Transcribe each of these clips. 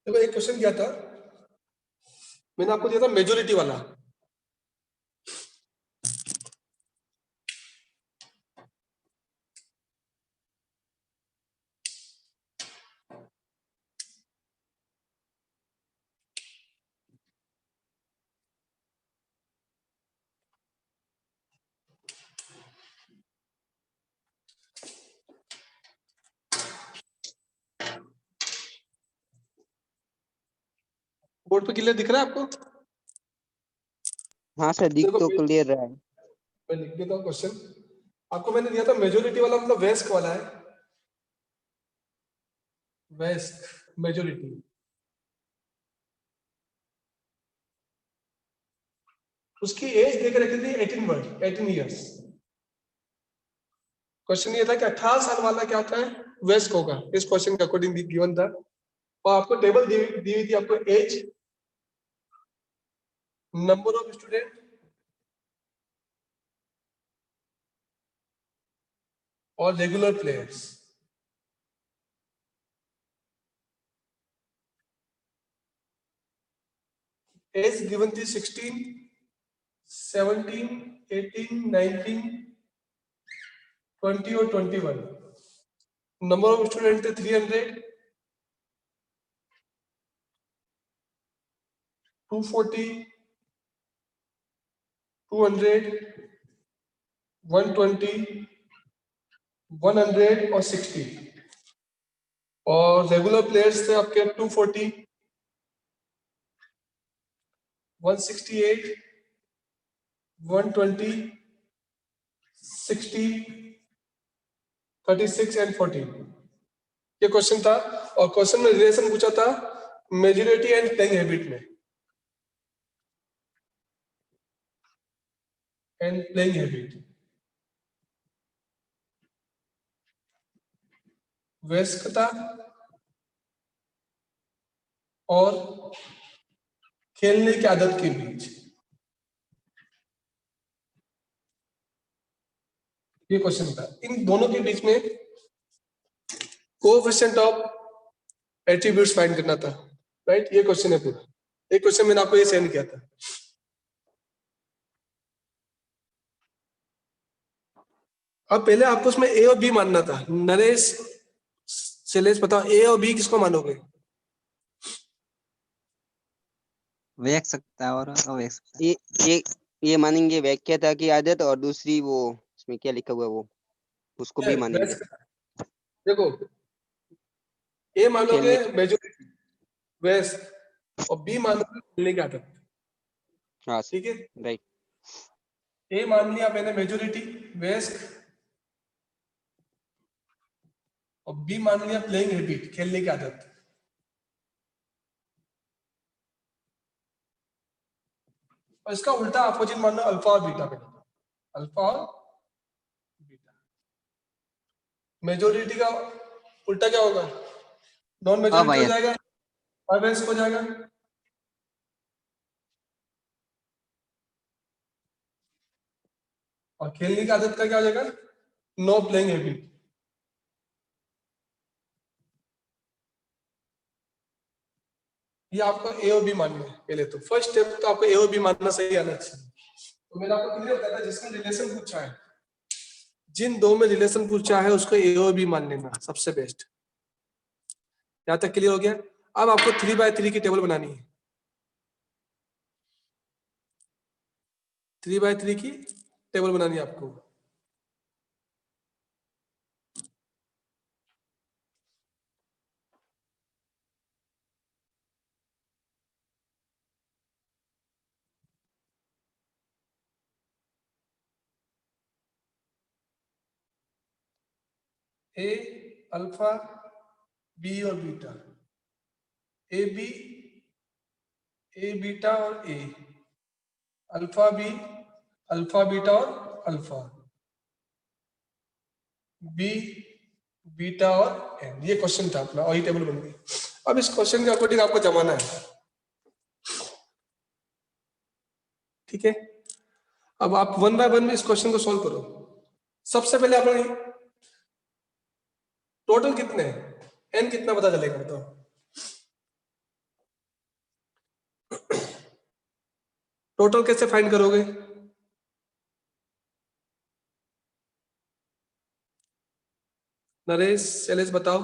देखो एक क्वेश्चन क्या था, मैंने आपको दिया था मेजोरिटी वाला। बोर्ड पे क्लियर दिख रहा है आपको? हाँ सर, दिख तो क्लियर रहा है। मैं लिख देता हूँ क्वेश्चन। आपको मैंने दिया था मेजोरिटी वाला, मतलब वेस्क वाला है, वेस्क मेजोरिटी। उसकी एज देकर रखी थी 18 ईयर्स। क्वेश्चन ये था कि 18 साल वाला क्या होता है, वेस्क होगा। इस क्वेश्चन के अकॉर्डिंग गिवन था, और आपको टेबल दी हुई थी, आपको एज, नंबर ऑफ स्टूडेंट, और रेगुलर प्लेयर्स। एज गिवन थी 16, 17, 18, 19, 20 और 21। नंबर ऑफ स्टूडेंट थे 300, 240, 200, 120, 100 और 60। और रेगुलर प्लेयर्स थे आपके 240, 168, 120, 60, 36 एंड 14। ये क्वेश्चन था, और क्वेश्चन में रिलेशन पूछा था मेजोरिटी एंड प्लेइंग हैबिट में, एंड प्लेइंग हैबिट। वयस्कता और खेलने की आदत के बीच, ये क्वेश्चन था। इन दोनों के बीच में कोएफिशिएंट ऑफ एट्रीब्यूट्स फाइंड करना था, राइट? ये क्वेश्चन है पूरा। एक क्वेश्चन मैंने आपको ये सेंड किया था। अब पहले आपको उसमें ए और बी मानना था। नरेश, शैलेश, बताओ ए और बी किसको मानोगे? वयस्कता और अवयस्कता। ये मानेंगे व्याख्याता की आदत, और दूसरी वो इसमें क्या लिखा हुआ है वो, उसको भी मानेंगे। देखो, ए मानोगे खेलने। मेजोरिटी वेस्ट, और बी मानोगे खेलने की आदत। हाँ ठीक है, राइट। ए मान लिया मैंने मेजोरिटी वेस्ट, और बी मान लिया प्लेइंग हैबिट, खेलने की आदत। और इसका उल्टा अपोजिट मानना अल्फा और बीटा पे, अल्फा और बीटा। मेजोरिटी का उल्टा क्या होगा? नॉन मेजोरिटी हो जाएगा, अवयस्क हो जाएगा। और खेलने की आदत का क्या हो जाएगा? Know playing habit. ये आपको ए और बी मानना है पहले। तो फर्स्ट स्टेप तो आपको ए और बी मानना सही आना चाहिए। तो मैंने आपको क्लियर बताया था, जिसमें रिलेशन पूछा है, जिन दो में रिलेशन पूछा है उसको ए और बी मान लेना सबसे बेस्ट। यहां तक क्लियर हो गया? अब आपको 3x3 की टेबल बनानी है। 3x3 की टेबल बनानी है आपको। ए, अल्फा, बी और beta, A B, A beta और A, alpha B, alpha beta और अल्फा, बी बीटा और एन। ये क्वेश्चन था अपना, और ये टेबल बन गई। अब इस क्वेश्चन के अकॉर्डिंग आपको जमाना है। ठीक है, अब आप 1 बाय 1 में इस क्वेश्चन को सॉल्व करो। सबसे पहले आप टोटल कितने हैं, एन कितना पता चलेगा बताओ? टोटल कैसे फाइंड करोगे? नरेश, शैलेश बताओ,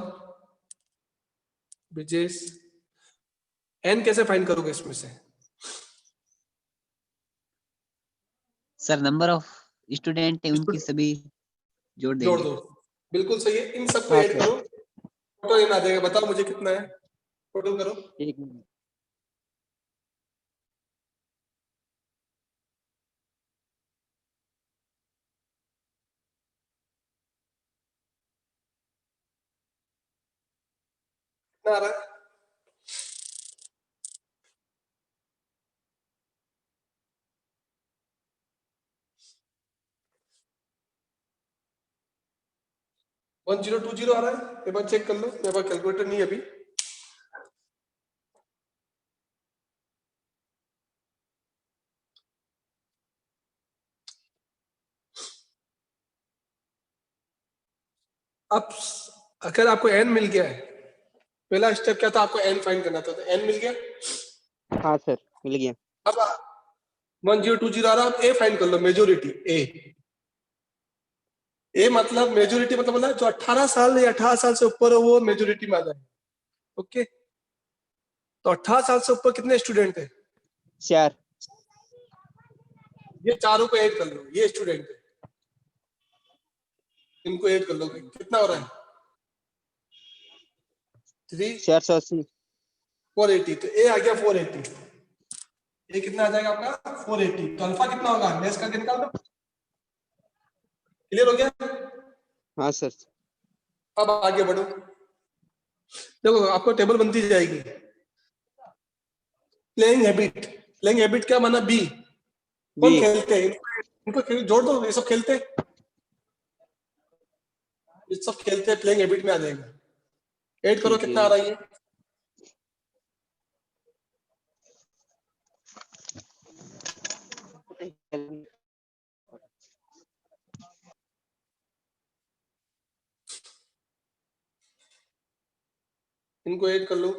विजेश, एन कैसे फाइंड करोगे इसमें से? सर नंबर ऑफ स्टूडेंट है उनकी सभी जोड़ जोड़ देंगे। दो, बिल्कुल सही है। इन सबको हाँ ऐड सर। करो, टोटल इन आ जाएगा। बताओ मुझे कितना है, टोटल करो। एक मिनट। कितना आ रहा है? वन 1020 आ रहा है। एक बार चेक कर लो, मेरे पास कैलकुलेटर नहीं है अभी। अब अगर आपको एन मिल गया है, पहला स्टेप क्या था? आपको एन फाइंड करना था, तो एन मिल गया। हाँ सर, मिल गया। अब 1020 आ रहा है। अब ए फाइंड कर लो, मेजोरिटी ए। ए मतलब मेजोरिटी मतलब बोला जो 18 साल या 18 साल से ऊपर हो वो मेजोरिटी में आ जाएगा। ओके, तो 18 साल से ऊपर कितने स्टूडेंट है? 4। ये चारों को ऐड कर लो, ये स्टूडेंट है, इनको ऐड कर लो। कितना हो रहा है? 3 480। 480। तो ए आ गया 480। ये कितना आ जाएगा आपका? 480। तो अल्फा कितना होगा? लेस करके निकाल दो। क्लियर हो गया? हाँ सर। अब आगे बढ़ो। देखो आपको टेबल बनती जाएगी। प्लेइंग हैबिट, प्लेइंग हैबिट क्या माना? बी। कौन बी। खेलते हैं? इनको जोड़ दो, ये सब खेलते हैं, ये सब खेलते हैं, प्लेइंग हैबिट में आ जाएगा। ऐड करो, ठीक कितना आ है। रहा है ये? इनको ऐड कर लो।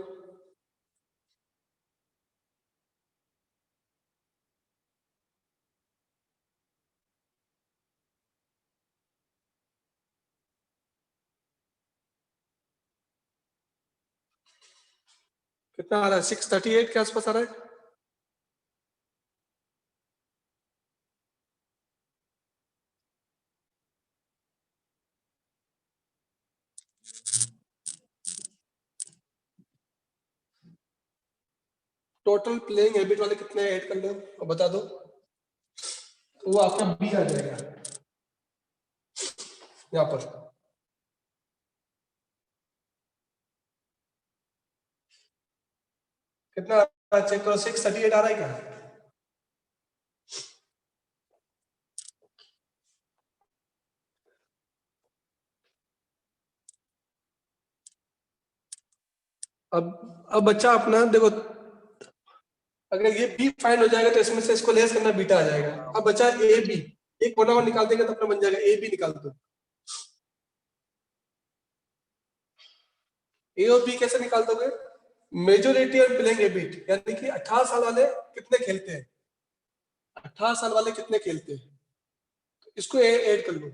कितना आ रहा है? 638 के आसपास आ रहा है। टोटल प्लेइंग हैबिट वाले कितने ऐड कर लो और बता दो, तो वो आपका बी आ जाएगा यहाँ पर। कितना चेक करो, 638 आ रहा है क्या? अब बच्चा अपना देखो, अगर ये बी फाइंड हो जाएगा तो इसमें से इसको लेस करना, बीटा आ जाएगा। अब बच्चा ए बी, एक कोना और निकाल देंगे तो अपना बन जाएगा ए बी। निकाल दो ए और बी। कैसे निकाल दोगे? मेजोरिटी और प्लेइंग हैबिट, यानी कि 18 साल वाले कितने खेलते हैं, 18 साल वाले कितने खेलते हैं, तो इसको ऐड कर लो।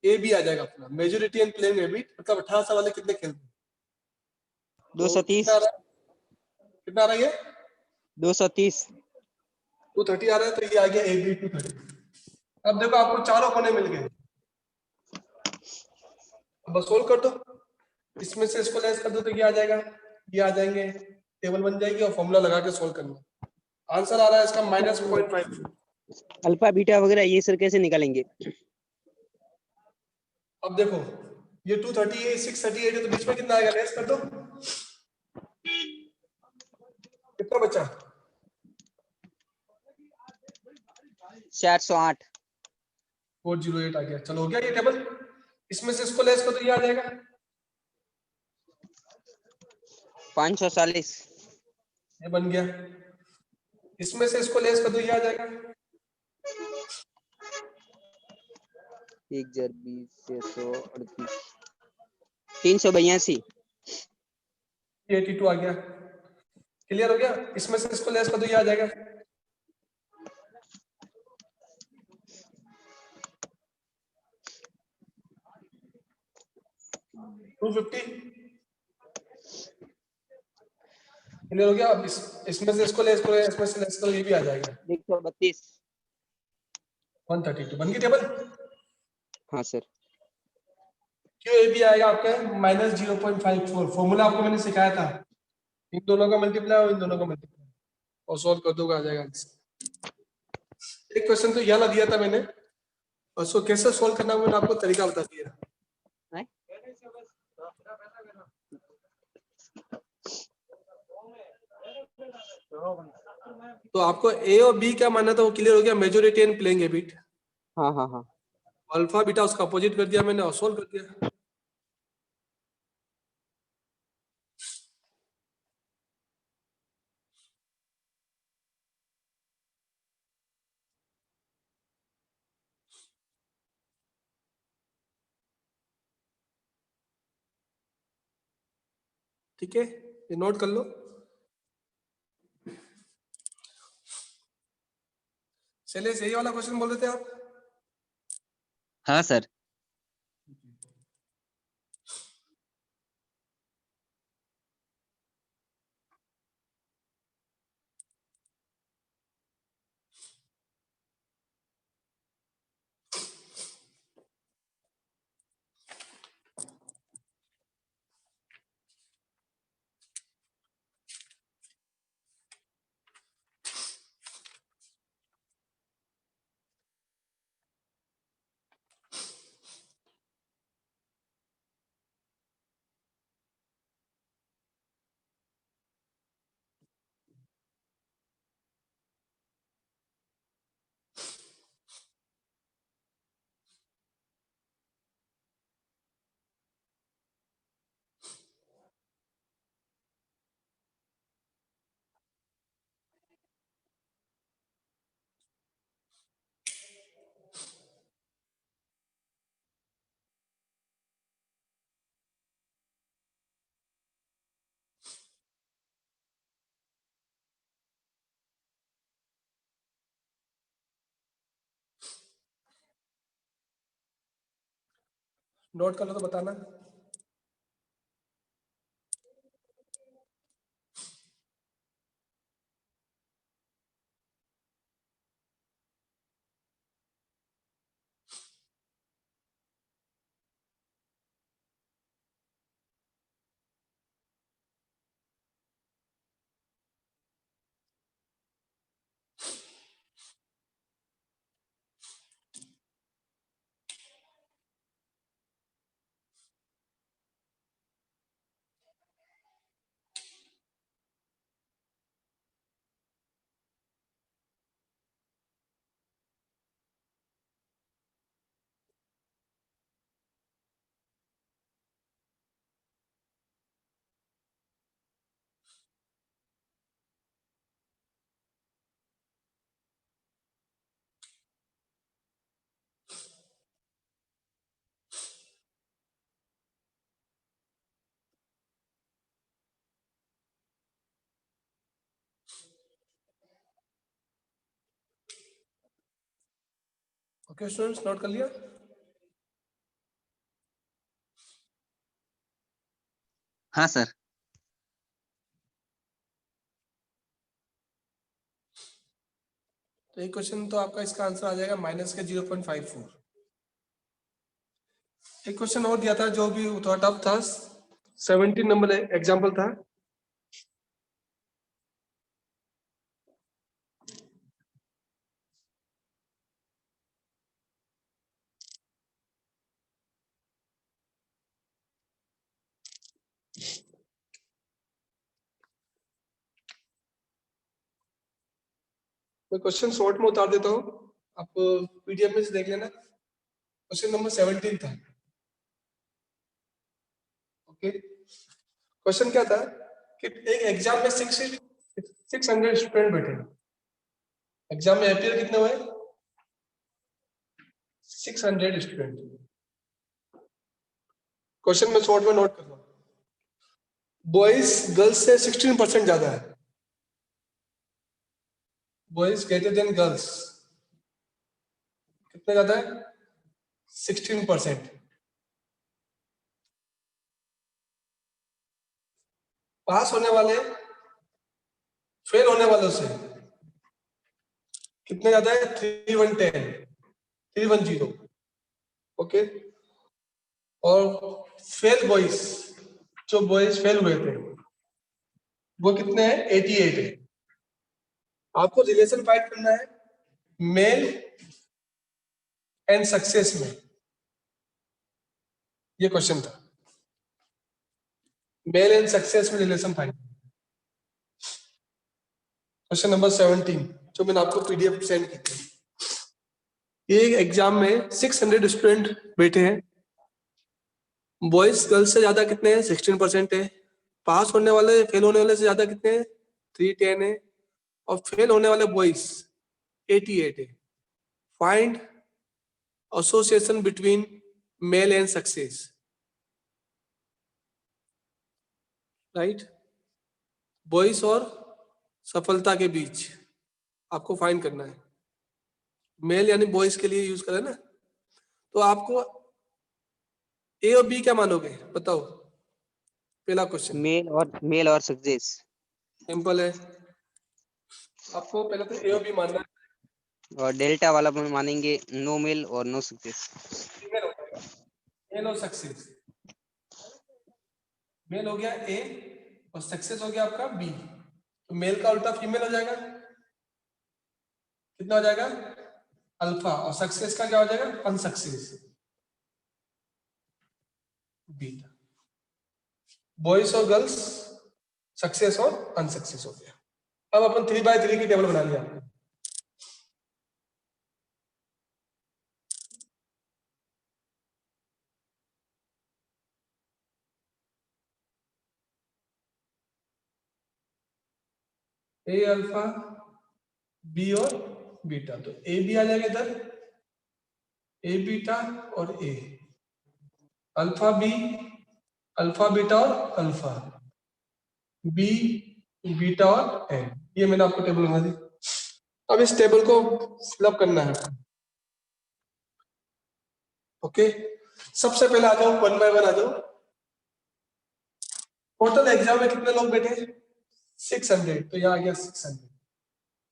ए बी आ जाएगा अपना, मेजोरिटी एंड प्लेइंग हैबिट, मतलब 18 साल वाले कितने खेलते हैं। तो 230। कितना आ रहा है? कितना आ रहा है ये? 230। 230 आ रहा है, तो ये आ गया ए बी 230। अब देखो आपको चारों कोने मिल गए। अब बस सोल्व कर दो, इसमें से इसको लेस कर दो तो ये आ जाएगा, ये आ जाएंगे, टेबल बन जाएगी और फॉर्मूला लगा के सोल्व करना। आंसर आ रहा है इसका -0.5। अल्फा बीटा वगैरह ये सर कैसे निकालेंगे? अब देखो ये 230 है, 638 है, तो बीच में कितना आएगा? लेस कर दो, कितना बचा? 408। 408 आ गया। चलो हो गया ये टेबल। इसमें से इसको लेस कर दो, ये आ जाएगा 540। ये बन गया। इसमें से इसको लेस कर दो, ये आ जाएगा 1020 से 138। 382। 82 आ गया। क्लियर हो गया? इसमें से इसको लेस कर दो, ये आ जाएगा 250। क्लियर हो गया? अब इसमें से इसको लेस करो, इसमें से लेस करो, ये भी आ जाएगा 132। 132। बन गई टेबल? हाँ सर। क्यों ए भी आएगा आपका -0.54। फॉर्मूला आपको मैंने सिखाया था, इन दोनों का मल्टीप्लाई और इन दोनों का मल्टीप्लाई, और सॉल्व कर दोगे, आ जाएगा आंसर। एक क्वेश्चन तो ये वाला दिया था मैंने, और उसको कैसे सॉल्व करना है मैंने आपको तरीका बता दिया। हैं? तो आपको ए और बी क्या मानना था, वो क्लियर हो गया। Majority and playing a bit, हाँ हाँ हाँ। अल्फा बीटा उसका अपोजिट कर दिया मैंने और सॉल्व कर दिया। ठीक है, ये नोट कर लो। चलिए, यही वाला क्वेश्चन बोल रहे थे आप? हाँ सर। नोट कर लो तो बताना। ओके स्टूडेंट्स, नोट कर लिया? हाँ सर। तो एक क्वेश्चन तो आपका इसका आंसर आ जाएगा माइनस के 0.54। एक क्वेश्चन और दिया था जो भी थोड़ा टफ था, 17 नंबर एग्जाम्पल था। मैं क्वेश्चन शॉर्ट में उतार देता हूँ, आप पीडीएफ में से देख लेना। क्वेश्चन नंबर 17 था। ओके, क्वेश्चन क्या था कि एक एग्जाम में 600 स्टूडेंट बैठे। एग्जाम में अपियर कितने हुए? 600 स्टूडेंट। क्वेश्चन में शॉर्ट में नोट करना, बॉयज गर्ल्स से 16% ज्यादा है। बॉयज ग्रेटर देन गर्ल्स कितने ज्यादा है 16%। पास होने वाले फेल होने वालों से कितने ज्यादा है 310 ओके। और फेल बॉयज जो बॉयज फेल हुए थे वो कितने हैं 88 है। आपको रिलेशन फाइंड करना है मेल एंड सक्सेस में, ये क्वेश्चन था, मेल एंड सक्सेस में रिलेशन फाइंड। क्वेश्चन नंबर 17 जो मैंने आपको पीडीएफ सेंड की थी। ये एग्जाम में 600 स्टूडेंट बैठे हैं, बॉयज गर्ल्स से ज्यादा कितने हैं 16% है। पास होने वाले फेल होने वाले से ज्यादा कितने हैं 310 है। और फेल होने वाले बॉयज 88 है। Find association between male and success, right. Boys और सफलता के बीच आपको फाइंड करना है। मेल यानी बॉयज के लिए यूज करें ना, तो आपको ए और बी क्या मानोगे बताओ। पहला क्वेश्चन मेल और सक्सेस। सिंपल है, आपको पहले तो ए और बी मानना है। और डेल्टा वाला मानेंगे नो मेल और नो सक्सेस। मेल और सक्सेस, मेल हो गया ए और सक्सेस हो गया आपका बी। तो मेल का उल्टा फीमेल हो जाएगा, कितना हो जाएगा अल्फा। और सक्सेस का क्या हो जाएगा अनसक्सेस बीटा। बॉयज और गर्ल्स सक्सेस और अनसक्सेस हो गया। अब अपन 3x3 की टेबल बना लिया। ए अल्फा बी और बीटा, तो ए बी आ जाएगा इधर, ए बीटा और A, alpha B alpha beta और अल्फा, बी बीटा और एन। ये मैंने आपको टेबल बना दी। अब इस टेबल को फिलअप करना है। ओके, सबसे पहले आ जाओ 1 बाय 1 आ जाओ। टोटल एग्जाम में कितने लोग बैठे 600, तो यहाँ आ गया 600।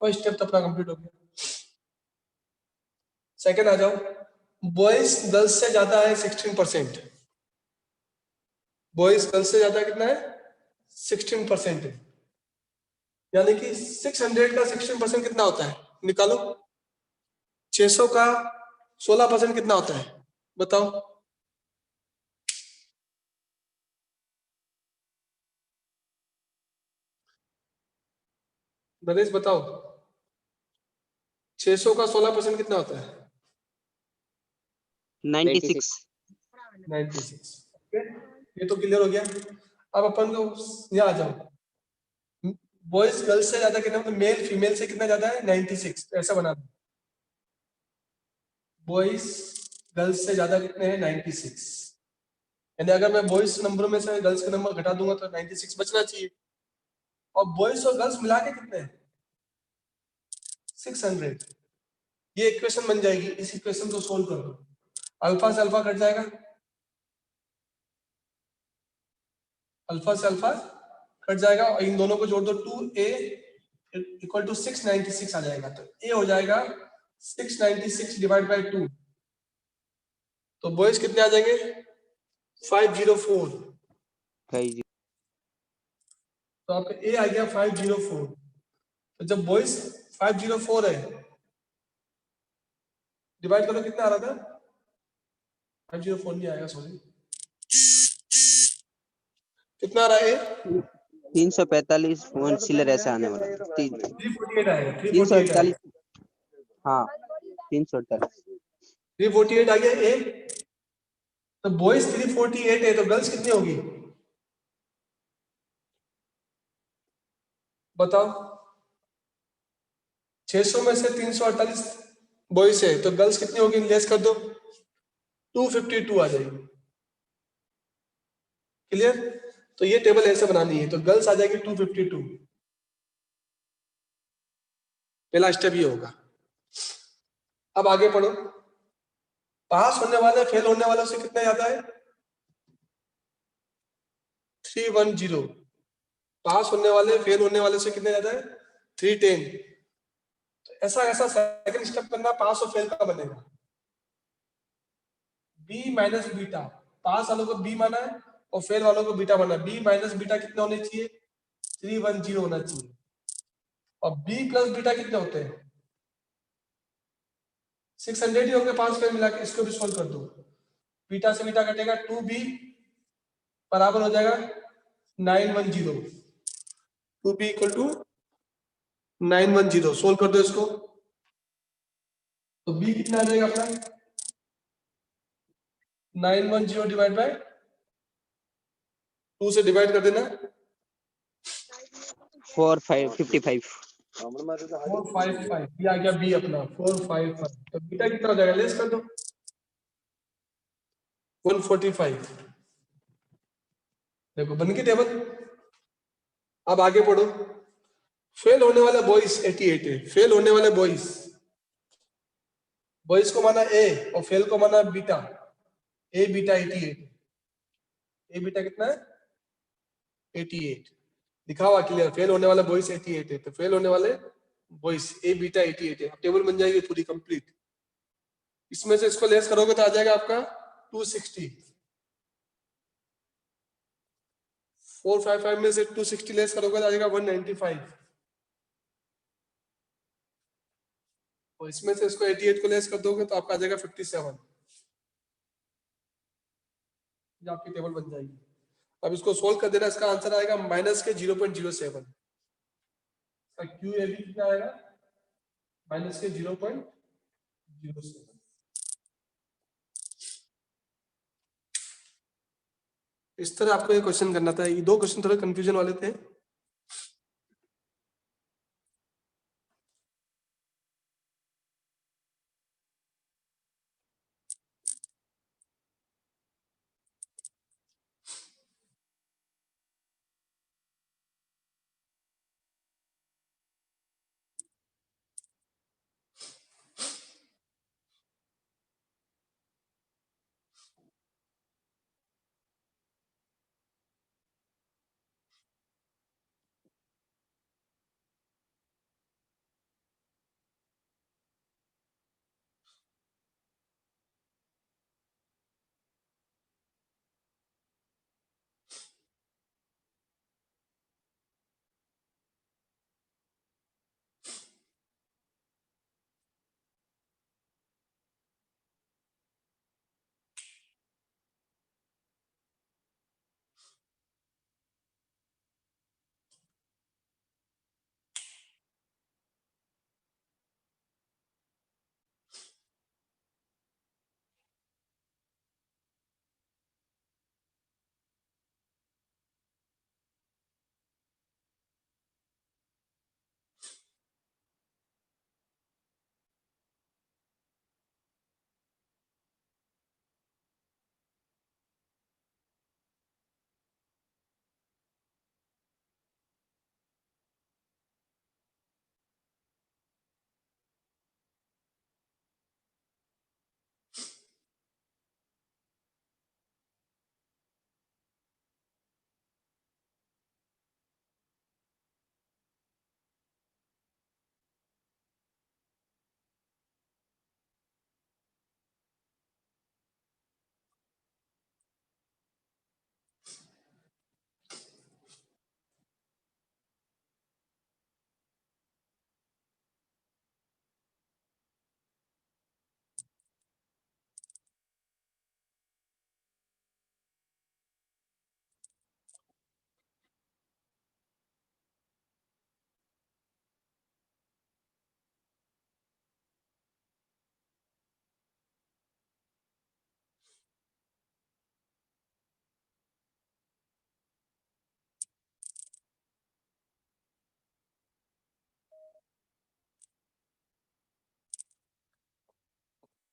फर्स्ट स्टेप तो अपना कंप्लीट हो गया। सेकंड आ जाओ, बॉयज गर्ल्स से ज्यादा है 16%। बॉयज गर्ल्स से ज्यादा कितना है 16% है। यानी कि 600 का 16% कितना होता है निकालो। 600 का 16% कितना होता है बताओ। नरेश बताओ 600 का 16% कितना होता है 96। 96। ये तो क्लियर हो गया। अब अपन को यहाँ आ जाओ, बॉयज गर्ल्स से ज्यादा कितना, मतलब मेल फीमेल से कितना ज्यादा है 96। तो ऐसा बना दो, बॉयज गर्ल्स से ज्यादा कितने हैं 96। यानी अगर मैं बॉयज नंबर में से गर्ल्स के नंबर घटा दूंगा तो 96 बचना चाहिए। और बॉयज और गर्ल्स मिला के कितने हैं 600। ये इक्वेशन बन जाएगी। इस इक्वेशन को सोल्व कर दो, अल्फा से अल्फा कट जाएगा, अल्फा से अल्फा कट जाएगा और इन दोनों को जोड़ दो 2a इक्वल टू 696 आ जाएगा। तो a हो जाएगा 696 डिवाइड बाय 2। तो बॉयज कितने आ जाएंगे 504। तो आपका a आ गया 504। तो जब बॉयज 504 है, डिवाइड करो कितना आ रहा था 504 नहीं आएगा सॉरी, कितना आ रहा है 345 चिल्लर ऐसा आने वाला है। 348 आएगा 348 348। आएगा। हाँ 348। 348 आ गया ए। तो बॉयज 348 है तो गर्ल्स कितनी होगी बताओ। 600 में से 348 बॉयज है तो गर्ल्स कितनी होगी लेस कर दो 252 आ जाएगी। क्लियर। तो ये टेबल ऐसे बनानी है। तो गर्ल्स आ जाएगी 252, पहला स्टेप ये होगा। अब आगे पढ़ो। पास होने वाले फेल होने वालों से कितना ज्यादा है? 310। पास होने वाले फेल होने वाले से कितने ज्यादा है? 310। ऐसा ऐसा सेकंड स्टेप करना, पास और फेल का बनेगा। बी माइनस बीटा, पास वालों को बी माना है और फेल वालों को बीटा माना है। बी माइनस बीटा कितना होने चाहिए? 310 होना चाहिए। और बी प्लस बीटा कितने होते हैं? 600 ही होंगे पास फेल मिला के। इसको भी सोल्व कर दो। बीटा से बीटा कटेगा, 2b बराबर हो जाएगा 910। 2b equal to 910। सोल्व कर दो इसको, तो b कितना आ जाएगा अपना? 910 डिवाइड बाय 2 से डिवाइड कर देना। 455 455 ये आ गया बी अपना 455। तो बीटा कितना हो जाएगा? लेस कर दो 145। देखो बन गई टेबल। अब आगे पढ़ो। फेल होने वाले बॉयज 88 है। फेल होने वाले बॉयज, बॉयज को माना ए और फेल को माना बीटा। ए बीटा 88। ए बीटा कितना है? 88 लिखा हुआ क्लियर। फेल होने वाले बॉयज 88 है, तो फेल होने वाले बॉयज ए बीटा 88 है। अब टेबल बन जाएगी पूरी कंप्लीट। इसमें से इसको लेस करोगे तो आ जाएगा आपका 260। 455 में से 260 लेस करोगे तो आ जाएगा 195। और इसमें से इसको 88 को लेस कर दोगे तो आपका आ जाएगा 57। ये आपकी टेबल बन जाएगी। अब इसको सोल्व कर देना, इसका आंसर आएगा माइनस के 0.07। क्यू ए बी कितना आएगा? माइनस के 0.07। इस तरह आपको ये क्वेश्चन करना था। ये दो क्वेश्चन थोड़े कंफ्यूजन वाले थे।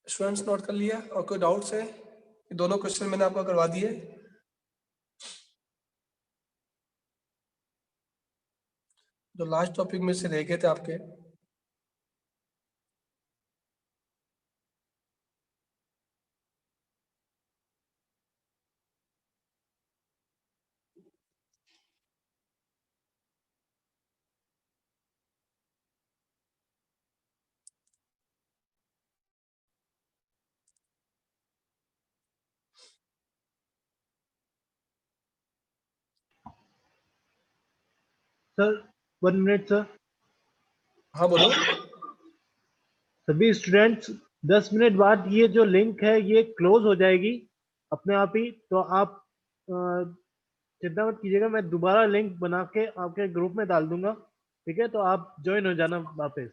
स्टूडेंट्स नोट कर लिया और कोई डाउट्स है? ये दोनों क्वेश्चन मैंने आपको करवा दिए। जो लास्ट टॉपिक में से रह गए थे आपके, सर 1 मिनट सर। हाँ बोलो। सभी स्टूडेंट्स 10 मिनट बाद ये जो लिंक है ये क्लोज हो जाएगी अपने आप ही, तो आप चिंता मत कीजिएगा, मैं दोबारा लिंक बना के आपके ग्रुप में डाल दूंगा, ठीक है? तो आप ज्वाइन हो जाना वापस।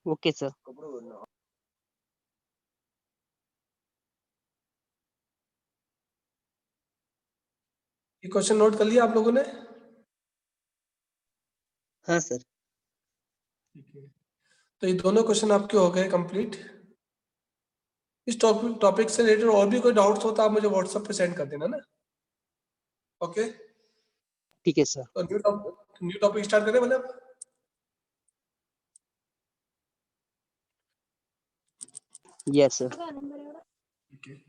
Okay sir. ये क्वेश्चन नोट कर लिया आप लोगों ने? हाँ सर। ठीक है, तो ये दोनों क्वेश्चन आपके हो गए कंप्लीट। इस टॉपिक से रिलेटेड और भी कोई डाउट्स हो तो आप मुझे व्हाट्सएप पे सेंड कर देना ना। ओके, ठीक है सर। तो न्यू टॉपिक स्टार्ट करें मतलब। Yes sir. ठीक है,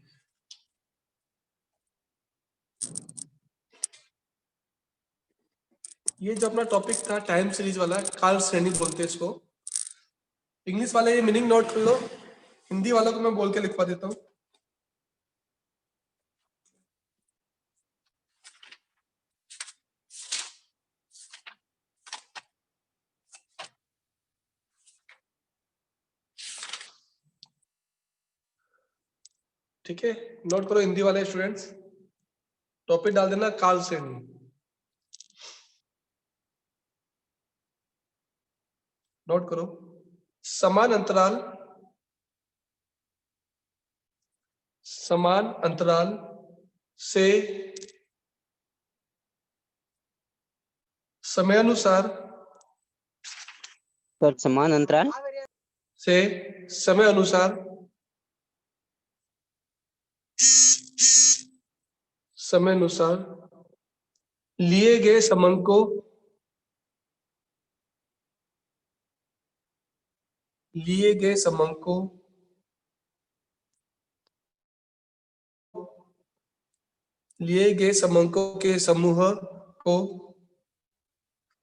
ये जो अपना टॉपिक था टाइम सीरीज वाला, काल श्रेणी बोलते हैं इसको। इंग्लिश वाले ये मीनिंग नोट कर लो, हिंदी वालों को मैं बोल के लिखवा देता हूँ। ठीक है, नोट करो हिंदी वाले स्टूडेंट्स, टॉपिक डाल देना काल श्रेणी। नोट करो, समान अंतराल, समान अंतराल से समयानुसार सर समान अंतराल से समय अनुसार समय अनुसार लिए गए समंक को लिए गए समंक को लिए गए समंकों के समूह को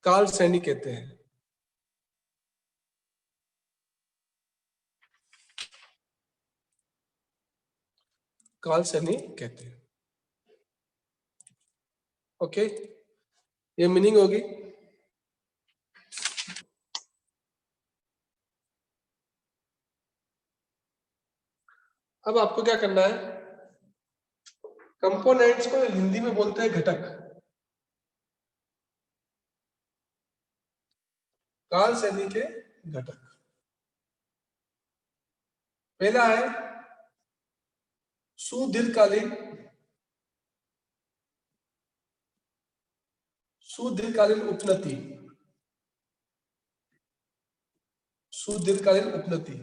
काल श्रेणी कहते हैं। काल श्रेणी कहते हैं। ओके, ये मीनिंग होगी। अब आपको क्या करना है, कंपोनेंट्स को हिंदी में बोलते हैं घटक। काल श्रेणी के घटक, पहला है सुदीर्घकालीन, सुदीर्घकालीन उपनति, सुदीर्घकालीन उपनति।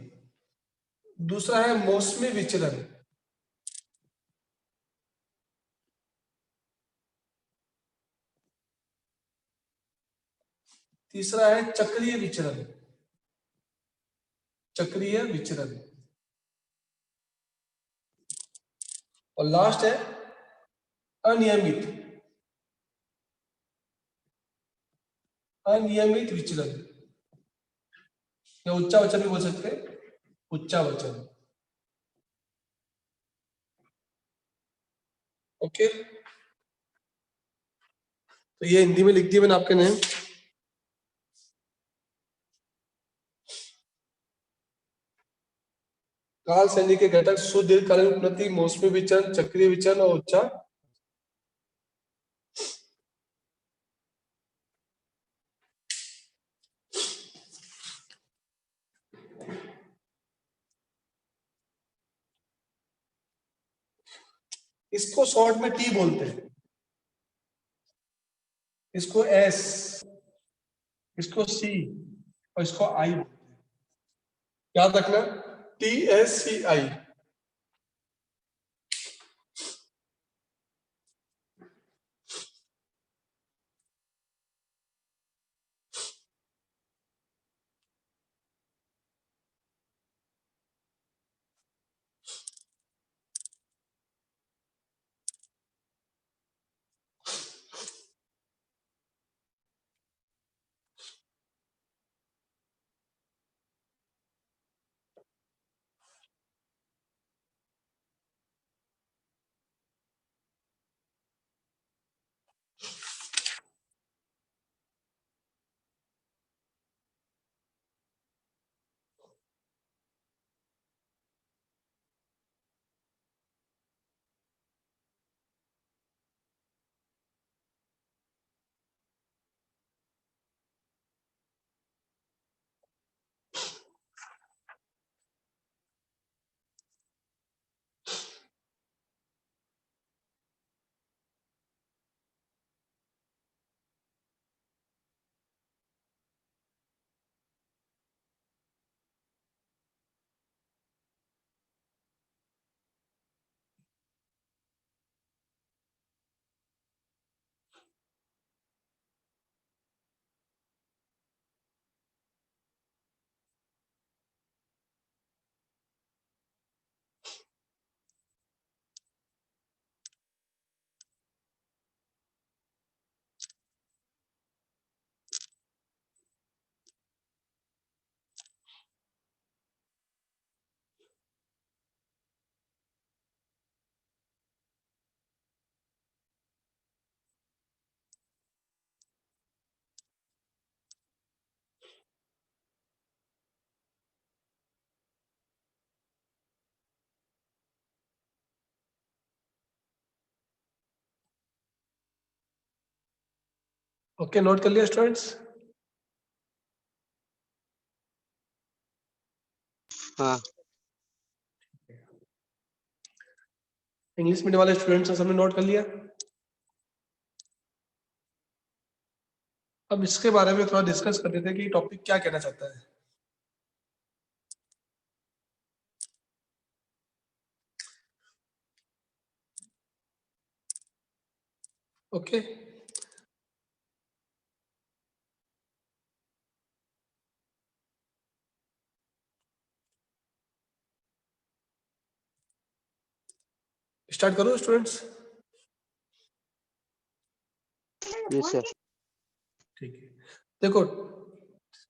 दूसरा है मौसमी विचलन, तीसरा है चक्रीय विचलन, चक्रीय विचलन, और लास्ट है अनियमित, अनियमित विचलन, या उच्चावचन भी बोल सकते हैं, उच्चावचन। ओके, तो ये हिंदी में लिख दिया मैंने आपके नेम। काल श्रेणी के घटक सुदीर्घकालीन उपनति, मौसमी विचलन, चक्रीय विचलन और उच्चा। इसको शॉर्ट में टी बोलते हैं, इसको एस, इसको सी और इसको आई बोलते हैं। याद रखना, TSCI। ओके, नोट कर लिया स्टूडेंट्स? हाँ इंग्लिश मीडियम वाले स्टूडेंट्स ने सबने नोट कर लिया? अब इसके बारे में थोड़ा डिस्कस कर देते हैं कि टॉपिक क्या कहना चाहता है। ओके, स्टार्ट करो स्टूडेंट्स। Yes sir. ठीक है, देखो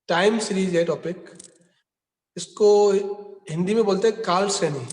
टाइम सीरीज है टॉपिक, इसको हिंदी में बोलते हैं काल श्रेणी।